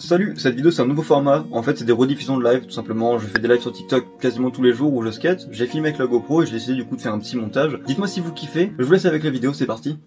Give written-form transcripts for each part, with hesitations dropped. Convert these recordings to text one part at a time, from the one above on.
Salut, cette vidéo c'est un nouveau format, en fait c'est des rediffusions de live tout simplement, je fais des lives sur TikTok quasiment tous les jours où je skate, j'ai filmé avec la GoPro et j'ai décidé du coup de faire un petit montage. Dites-moi si vous kiffez, je vous laisse avec la vidéo, c'est parti.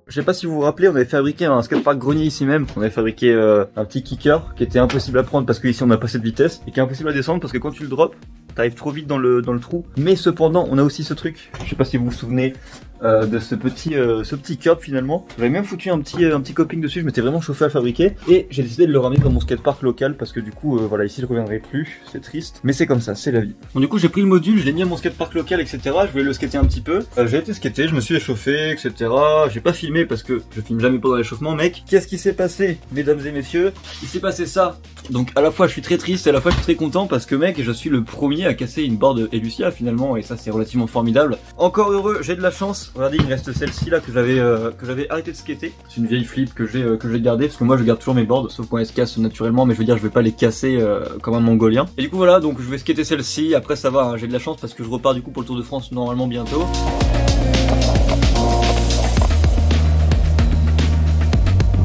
Je sais pas si vous vous rappelez, on avait fabriqué un skatepark grenier ici même. On avait fabriqué un petit kicker qui était impossible à prendre parce qu'ici on n'a pas cette vitesse et qui est impossible à descendre parce que quand tu le drops, t'arrives trop vite dans le trou. Mais cependant, on a aussi ce truc. Je sais pas si vous vous souvenez de ce petit curb finalement. J'avais même foutu un petit coping dessus. Je m'étais vraiment chauffé à le fabriquer et j'ai décidé de le ramener dans mon skatepark local parce que du coup, voilà, ici je reviendrai plus. C'est triste, mais c'est comme ça, c'est la vie. Donc du coup, j'ai pris le module, je l'ai mis à mon skatepark local, etc. Je voulais le skater un petit peu. J'ai été skater, je me suis échauffé, etc. J'ai pas filmé parce que je filme jamais pendant l'échauffement, mec. Qu'est-ce qui s'est passé, mesdames et messieurs? Il s'est passé ça. Donc à la fois je suis très triste et à la fois je suis très content parce que mec, je suis le premier à casser une board Elucia finalement et ça c'est relativement formidable. Encore heureux, j'ai de la chance. Regardez, il me reste celle-ci là que j'avais arrêté de skater. C'est une vieille flip que j'ai gardée parce que moi je garde toujours mes boards sauf quand elles se cassent naturellement, mais je veux dire je vais pas les casser comme un mongolien. Et du coup voilà, donc je vais skater celle-ci. Après ça va, hein, j'ai de la chance parce que je repars du coup pour le Tour de France normalement bientôt.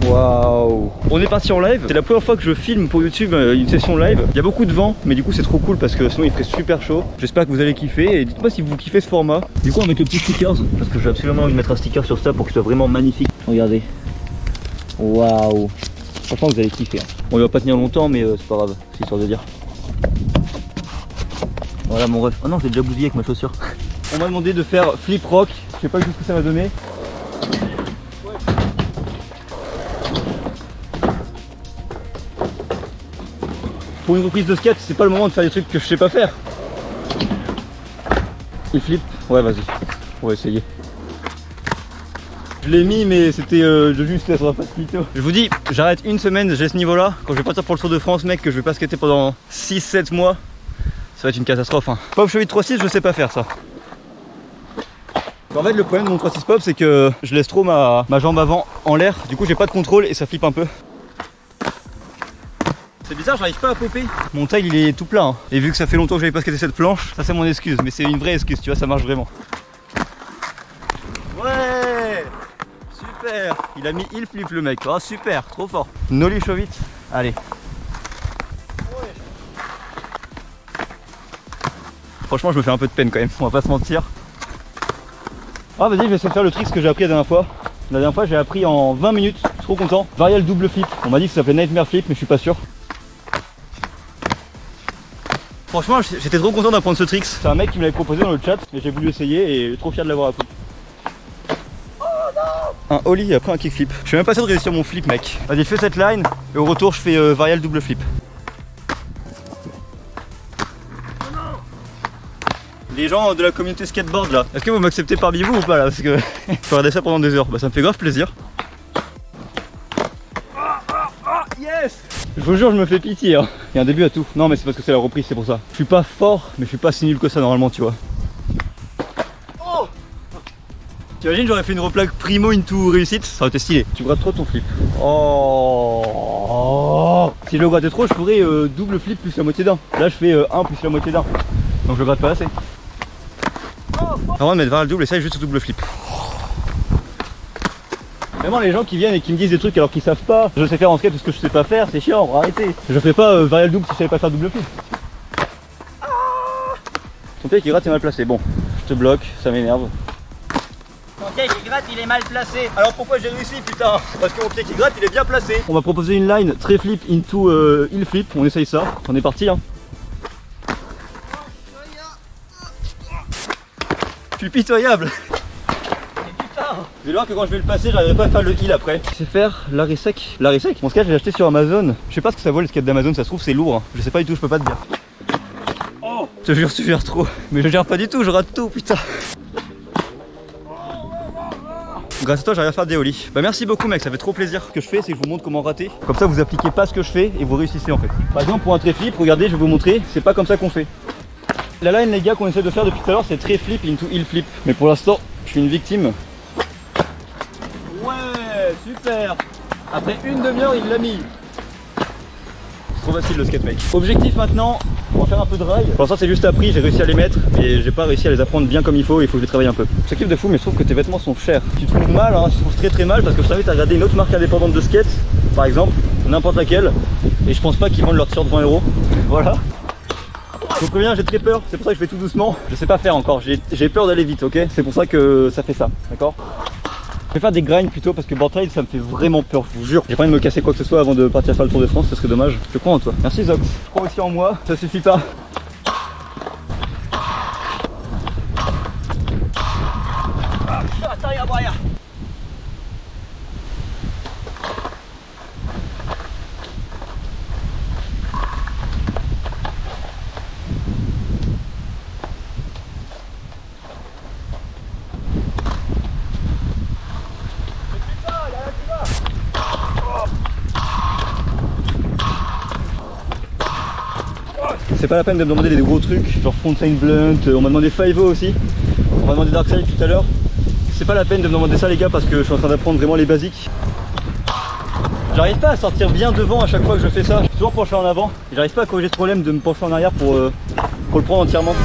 Waouh! On est parti en live, c'est la première fois que je filme pour YouTube une session live. Il y a beaucoup de vent, mais du coup c'est trop cool parce que sinon il ferait super chaud. J'espère que vous allez kiffer et dites-moi si vous kiffez ce format. Du coup on va mettre le petit stickers parce que j'ai absolument envie de mettre un sticker sur ça pour qu'il soit vraiment magnifique. Regardez. Waouh! Franchement vous allez kiffer. Hein. Bon, il va pas tenir longtemps mais c'est pas grave, c'est histoire de dire. Voilà mon ref. Oh non, j'ai déjà bousillé avec ma chaussure. On m'a demandé de faire flip rock, je sais pas du tout ce que ça va donner. Pour une reprise de skate, c'est pas le moment de faire des trucs que je sais pas faire. Il flippe. Ouais, vas-y. On va essayer. Je l'ai mis, mais c'était juste ça sera pas plutôt. Je vous dis, j'arrête une semaine, j'ai ce niveau-là. Quand je vais partir pour le Tour de France, mec, que je vais pas skater pendant 6-7 mois, ça va être une catastrophe. Hein. Pop cheville 3-6, je sais pas faire ça. En fait, le problème de mon 3-6 pop, c'est que je laisse trop ma jambe avant en l'air. Du coup, j'ai pas de contrôle et ça flippe un peu. C'est bizarre, j'arrive pas à popper. Mon tail il est tout plein hein. Et vu que ça fait longtemps que j'avais pas skaté cette planche, ça c'est mon excuse, mais c'est une vraie excuse, tu vois, ça marche vraiment. Ouais, super. Il a mis il flip le mec, oh super, trop fort. Nolly chaud vite, allez. Franchement je me fais un peu de peine quand même, on va pas se mentir. Ah vas-y, je vais essayer de faire le trick que j'ai appris la dernière fois. La dernière fois j'ai appris en 20 minutes, je suis trop content. Varial double flip, on m'a dit que ça s'appelait Nightmare flip mais je suis pas sûr. Franchement, j'étais trop content d'apprendre ce trick. C'est un mec qui me l'avait proposé dans le chat et j'ai voulu essayer et trop fier de l'avoir appris. Oh non! Un ollie après un kickflip. Je suis même pas sûr de réussir mon flip, mec. Vas-y, je fais cette line et au retour, je fais varial double flip. Oh non! Les gens de la communauté skateboard là, est-ce que vous m'acceptez parmi vous ou pas là? Parce que je peux regarder ça pendant des heures. Bah, ça me fait grave plaisir. Yes! Je vous jure, je me fais pitié. Hein. Il y a un début à tout. Non, mais c'est parce que c'est la reprise, c'est pour ça. Je suis pas fort, mais je suis pas si nul que ça normalement, tu vois. Oh! T'imagines, j'aurais fait une replaque primo into réussite, ça aurait été stylé. Tu grattes trop ton flip. Oh! Si je le grattais trop, je ferais double flip plus la moitié d'un. Là, je fais 1 plus la moitié d'un. Donc je le gratte pas assez. Avant de mettre vers le double, et ça, juste double flip. Vraiment les gens qui viennent et qui me disent des trucs alors qu'ils savent pas, je sais faire en skate tout ce que je sais pas faire, c'est chiant, arrêtez. Je ferai pas varial double si je savais pas faire double flip. Ah, ton pied qui gratte est mal placé, bon, je te bloque, ça m'énerve. Mon pied qui gratte il est mal placé. Alors pourquoi j'ai réussi putain? Parce que mon pied qui gratte il est bien placé. On va proposer une line très flip into heel flip, on essaye ça, on est parti hein. Je suis pitoyable. Je vais voir que quand je vais le passer, j'arriverai pas à faire le heal après. Je sais faire l'arrêt sec. L'arrêt sec? Mon skate, je l'ai acheté sur Amazon. Je sais pas ce que ça vaut le skate d'Amazon, ça se trouve c'est lourd. Hein. Je sais pas du tout, je peux pas te dire. Oh! Je te jure, tu gères trop. Mais je gère pas du tout, je rate tout, putain. Grâce à toi, j'arrive à faire des ollies. Bah merci beaucoup mec, ça fait trop plaisir. Ce que je fais, c'est que je vous montre comment rater. Comme ça, vous appliquez pas ce que je fais et vous réussissez en fait. Par exemple, pour un trait flip, regardez, je vais vous montrer, c'est pas comme ça qu'on fait. La line les gars qu'on essaie de faire depuis tout à l'heure, c'est trait flip into heel flip. Mais pour l'instant, je suis une victime. Ouais, super. Après une demi-heure, il l'a mis. C'est trop facile le skate mec. Objectif maintenant, On va faire un peu de rail. Pour l'instant c'est juste appris, j'ai réussi à les mettre, mais j'ai pas réussi à les apprendre bien comme il faut, il faut que je les travaille un peu. Je kiffe de fou, mais je trouve que tes vêtements sont chers. Tu trouves mal, hein, tu trouves très très mal, parce que je t'invite à regarder une autre marque indépendante de skate, par exemple, n'importe laquelle, et je pense pas qu'ils vendent leur t-shirt 20 €. Voilà. Je vous préviens, j'ai très peur, c'est pour ça que je fais tout doucement. Je sais pas faire encore, j'ai peur d'aller vite, ok? C'est pour ça que ça fait ça, d'accord? Je vais faire des grinds plutôt parce que board trail ça me fait vraiment peur, je vous jure. J'ai pas envie de me casser quoi que ce soit avant de partir faire le Tour de France, ce serait dommage. Je crois en toi. Merci Zox. Je crois aussi en moi, ça suffit pas. C'est pas la peine de me demander des gros trucs, genre Fontaine Blunt, on m'a demandé 5-0 aussi, on m'a demandé Darkside tout à l'heure. C'est pas la peine de me demander ça les gars parce que je suis en train d'apprendre vraiment les basiques. J'arrive pas à sortir bien devant à chaque fois que je fais ça, je suis toujours penché en avant et j'arrive pas à corriger ce problème de me pencher en arrière pour le prendre entièrement.